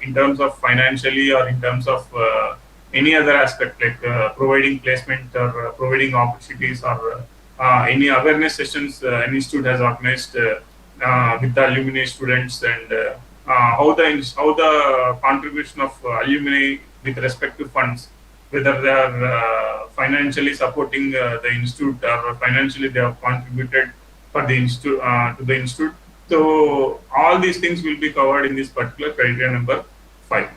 in terms of financially or in terms of any other aspect like providing placement or providing opportunities or any awareness sessions an institute has organized with the alumni students and how the contribution of alumni with respect to funds, whether they are financially supporting the institute or financially they have contributed for the institute to the institute. So all these things will be covered in this particular criteria number 5.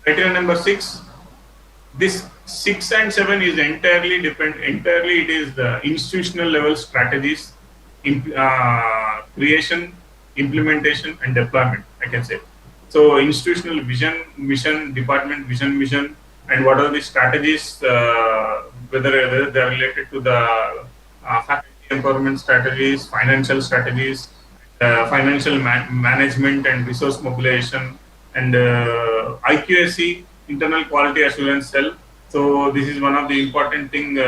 Criteria number 6. This 6 and 7 is entirely depend. Entirely, it is the institutional level strategies, creation, implementation, and deployment. I can say. So institutional vision, mission, department vision, mission, and what are the strategies, whether they are related to the faculty empowerment strategies, financial strategies, financial management and resource mobilization, and IQAC, internal quality assurance cell. So this is one of the important thing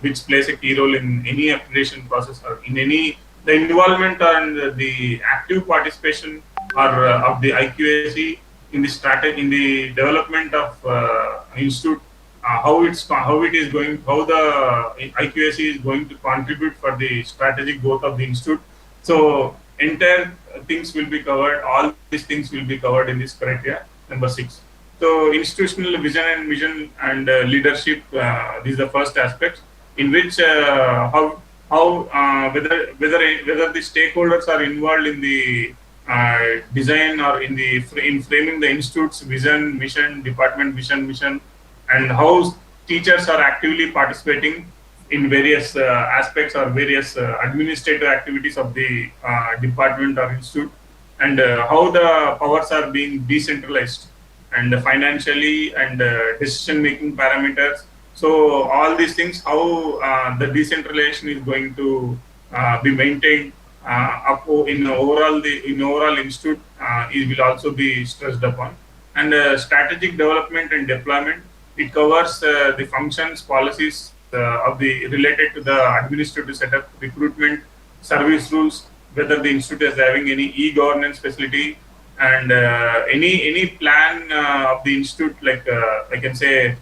which plays a key role in any accreditation process or in any the involvement and the active participation or of the IQAC in the strategy in the development of institute, how it is going, how the IQAC is going to contribute for the strategic growth of the institute. So entire things will be covered. All these things will be covered in this criteria number 6. So institutional vision and mission and leadership. This is the first aspect in which whether the stakeholders are involved in the design or in framing the institute's vision, mission, department vision, mission, and how teachers are actively participating in various aspects or various administrative activities of the department or institute, and how the powers are being decentralized and financially and decision-making parameters. So all these things, how the decentralization is going to be maintained in overall institute, it will also be stressed upon. And strategic development and deployment, it covers the functions, policies of the related to the administrative setup, recruitment, service rules, whether the institute is having any e-governance facility, and any plan of the institute, like I can say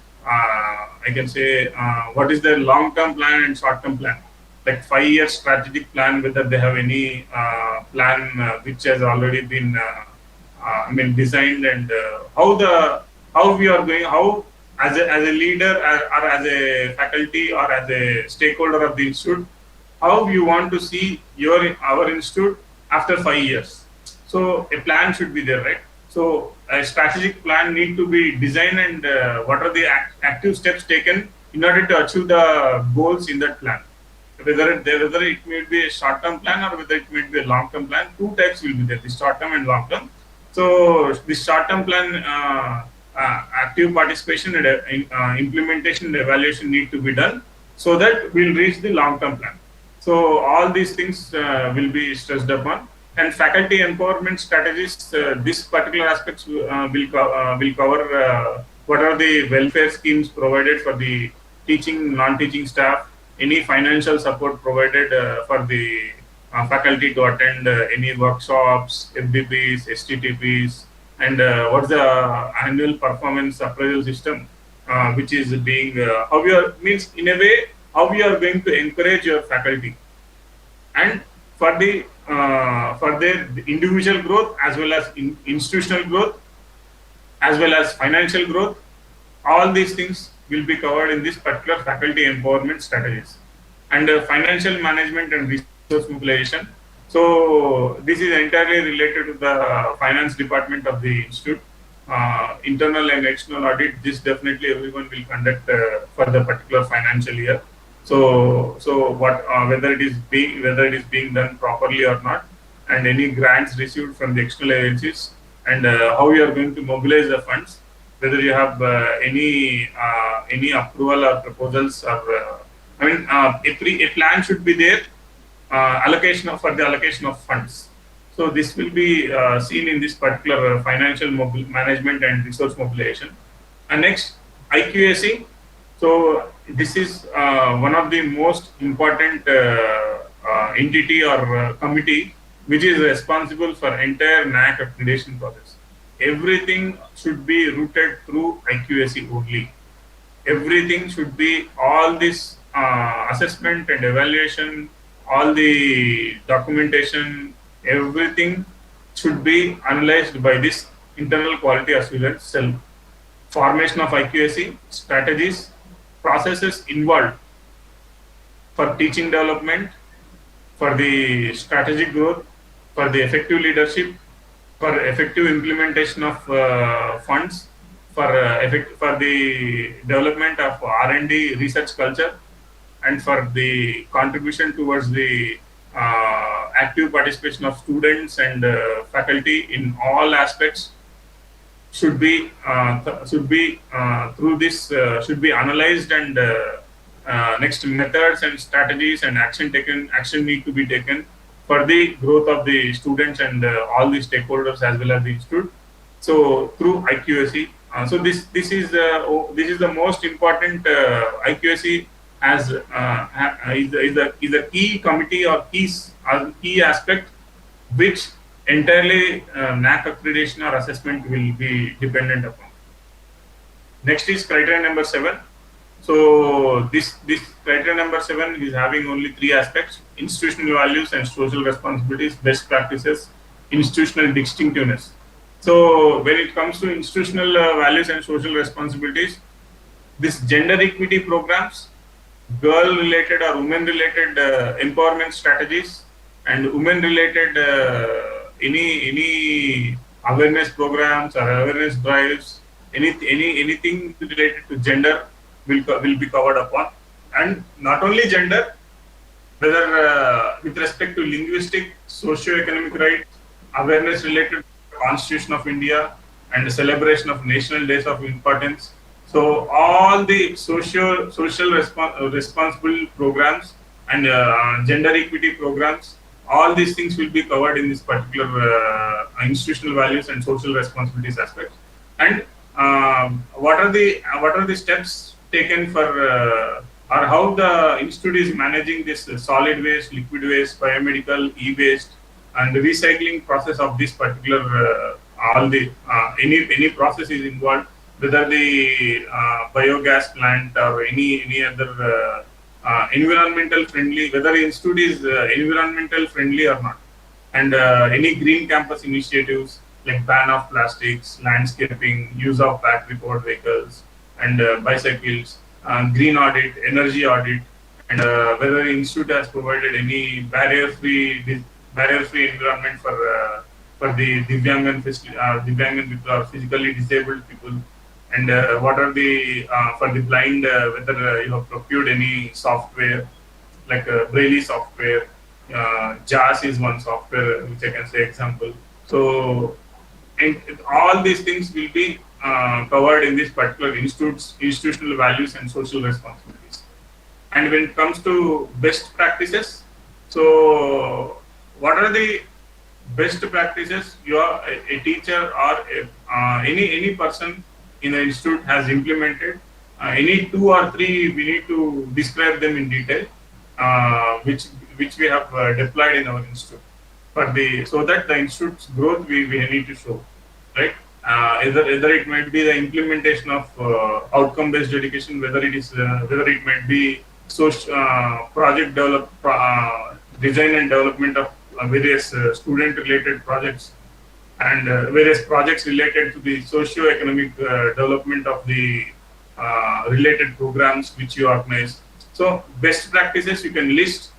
what is the long-term plan and short-term plan, like 5-year strategic plan, whether they have any plan which has already been designed, and how we are going, how as a leader or as a faculty or as a stakeholder of the institute, how you want to see our institute after 5 years. So a plan should be there, right? So a strategic plan need to be designed, and what are the active steps taken in order to achieve the goals in that plan. Whether it may be a short-term plan or whether it may be a long-term plan. 2 types will be there: the short-term and long-term. So the short-term plan, active participation and implementation and evaluation need to be done, so that we'll reach the long-term plan. So all these things will be stressed upon. And faculty empowerment strategies, this particular aspects will cover what are the welfare schemes provided for the teaching, non-teaching staff, any financial support provided for the faculty to attend any workshops, FBPs, STTPs, and what's the annual performance appraisal system, which is being how we are means in a way how we are going to encourage your faculty, and for their individual growth as well as institutional growth as well as financial growth. All these things will be covered in this particular faculty empowerment strategies. And financial management and resource mobilization. So this is entirely related to the finance department of the institute. Internal and external audit, this definitely everyone will conduct for the particular financial year. So what whether it is being done properly or not, and any grants received from the external agencies, and how you are going to mobilize the funds, whether you have any approval or proposals, or a plan should be there, for the allocation of funds. So this will be seen in this particular financial management and resource mobilization. And next, IQAC. So this is one of the most important entity or committee which is responsible for entire NAC accreditation process. Everything should be routed through IQAC only. Everything should be all this assessment and evaluation, all the documentation, everything should be analyzed by this internal quality assurance cell. Formation of IQAC, strategies, processes involved for teaching development, for the strategic growth, for the effective leadership, for effective implementation of funds, for the development of R&D research culture, and for the contribution towards the active participation of students and faculty in all aspects through this should be analyzed, and next methods and strategies and action need to be taken for the growth of the students and all the stakeholders as well as the institute. So through IQAC, so this is the most important. IQAC as is a key committee or key aspect which entirely NAC accreditation or assessment will be dependent upon. Next is criteria number 7. So this criteria number 7 is having only 3 aspects: institutional values and social responsibilities, best practices, institutional distinctiveness. So when it comes to institutional values and social responsibilities, this gender equity programs, girl related or women related empowerment strategies, and women related any awareness programs or awareness drives, anything related to gender will be covered upon. And not only gender, whether with respect to linguistic, socio-economic rights, awareness related to the Constitution of India, and the celebration of national days of importance. So all the social responsible programs and gender equity programs, all these things will be covered in this particular institutional values and social responsibilities aspect. And what are the steps taken for or how the institute is managing this solid waste, liquid waste, biomedical, e-waste, and the recycling process of this particular all the any process is involved, whether the biogas plant or any other environmental friendly, whether the institute is environmental friendly or not, and any green campus initiatives like ban of plastics, landscaping, use of battery powered vehicles and bicycles, green audit, energy audit, and whether the institute has provided any barrier-free environment for the Divyangan people or physically disabled people, and what are the for the blind, whether you have procured any software like Braille software. JAS is one software which I can say example. So and all these things will be covered in this particular institutional values and social responsibilities. And when it comes to best practices, so what are the best practices a teacher or any person in the institute has implemented? Any 2 or 3 we need to describe them in detail, which we have deployed in our institute so that the institute's growth we need to show, right? Either it might be the implementation of outcome-based education, whether it might be project design and development of various student-related projects, and various projects related to the socio-economic development of the related programs which you organize. So best practices you can list,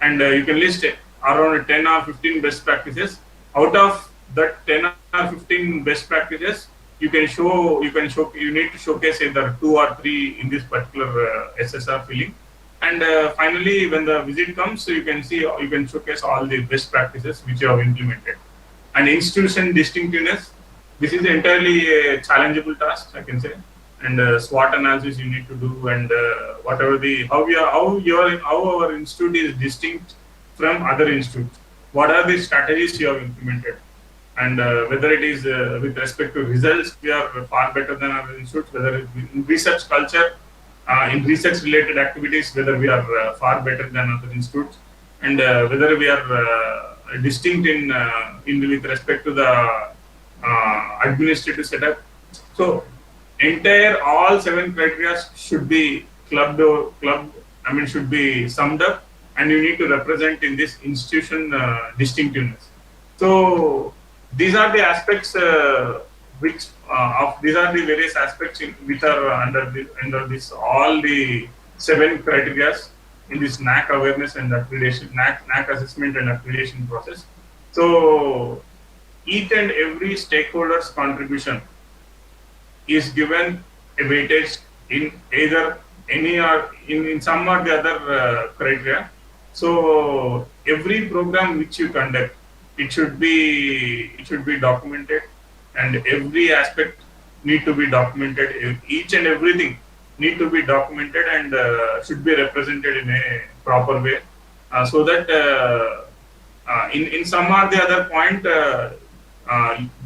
and you can list around 10 or 15 best practices. Out of that 10 or 15 best practices, you need to showcase either 2 or 3 in this particular SSR filling. And finally, when the visit comes, so you can showcase all the best practices which you have implemented. And institution distinctiveness, this is entirely a challengeable task, I can say. And SWOT analysis you need to do, and how our institute is distinct from other institutes. What are the strategies you have implemented? And whether it is with respect to results, we are far better than other institutes. Whether it is in research culture, in research related activities, whether we are far better than other institutes, and whether we are distinct in with respect to the administrative setup. So entire all seven criteria should be clubbed. I mean, should be summed up, and you need to represent in this institution distinctiveness. So these are the aspects which of these are the various aspects which are under this all the seven criteria in this NAC awareness and accreditation, NAC assessment and accreditation process. So each and every stakeholder's contribution is given a weightage in either any or in some or the other criteria. So every program which you conduct, it should be documented, and every aspect need to be documented. Each and everything need to be documented and should be represented in a proper way, so that in some or the other point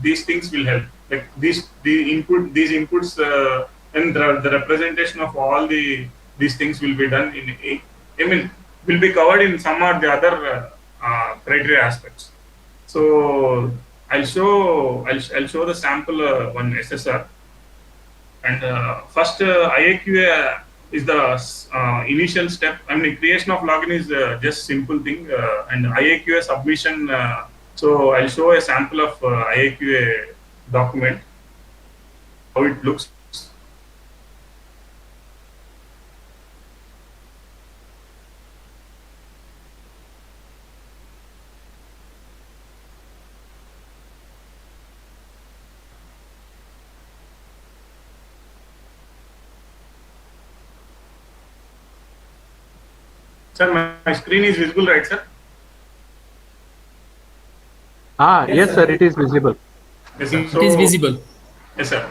these things will help. Like these inputs and the representation of all these things will be done I mean, will be covered in some or the other criteria aspects. So I'll show the sample one SSR. And first, IAQA is the initial step. I mean, creation of login is just simple thing, and IAQA submission. So I'll show a sample of IAQA document, how it looks. Sir, my screen is visible, right, sir? Yes, sir, it is visible. Yes, sir. It is visible. Yes, sir.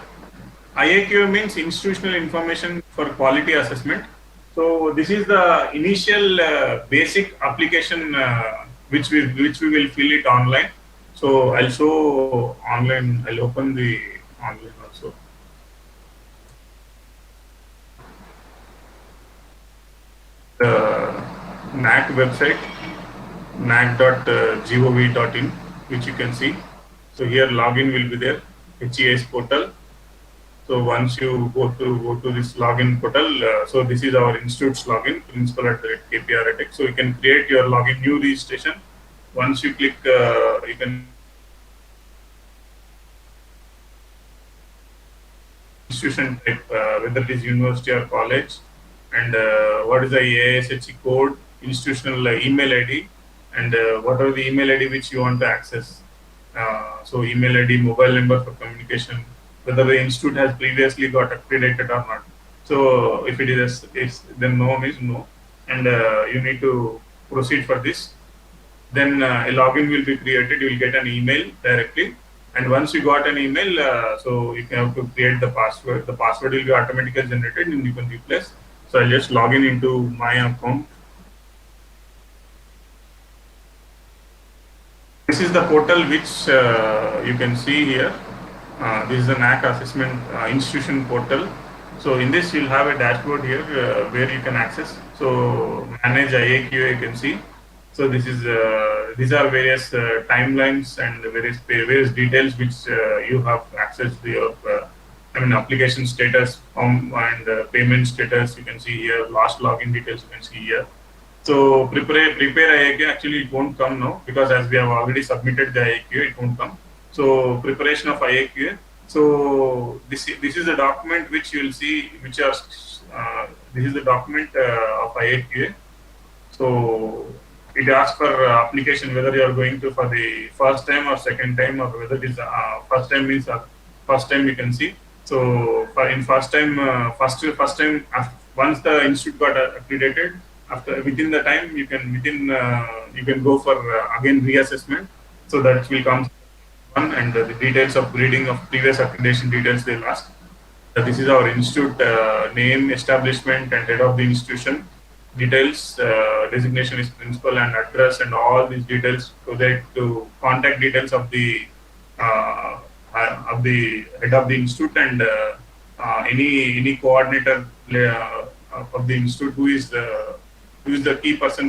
IAQ means Institutional Information for Quality Assessment. So this is the initial basic application which we will fill it online. So I'll show online. I'll open the online also. The NAC website, nac.gov.in, which you can see. So here login will be there, HES portal. So once you go to this login portal, so this is our institute's login, principal@kpr.tech. So you can create your login, new registration. Once you click, you can institution type, whether it is university or college, and what is the ASHE code, institutional email ID, and whatever the email ID which you want to access. So email ID, mobile number for communication, whether the institute has previously got accredited or not. So if it is then no is no, and you need to proceed for this. Then a login will be created. You will get an email directly, and once you got an email, so you can have to create the password. The password will be automatically generated, and you can replace. So I'll just log in into my account. This is the portal which you can see here. This is the NAC assessment institution portal. So in this, you'll have a dashboard here where you can access. So manage IAQA, you can see. So this is these are various timelines and various details which you have access to your application status and payment status. You can see here. Last login details you can see here. So prepare IAQA. Actually, it won't come now because as we have already submitted the IAQA, it won't come. So preparation of IAQA. So this is the document which you will see, which are this is the document of IAQA. So it asks for application whether you are going to for the first time or second time, or whether it is first time means first time you can see. So for in first time, first time once the institute got accredited, after within the time you can go for again reassessment. So that will come one, and the details of reading of previous accreditation details they'll ask. This is our institute name, establishment, and head of the institution details. Designation is principal, and address, and all these details to contact details of the head of the institute, and any coordinator of the institute who is the key person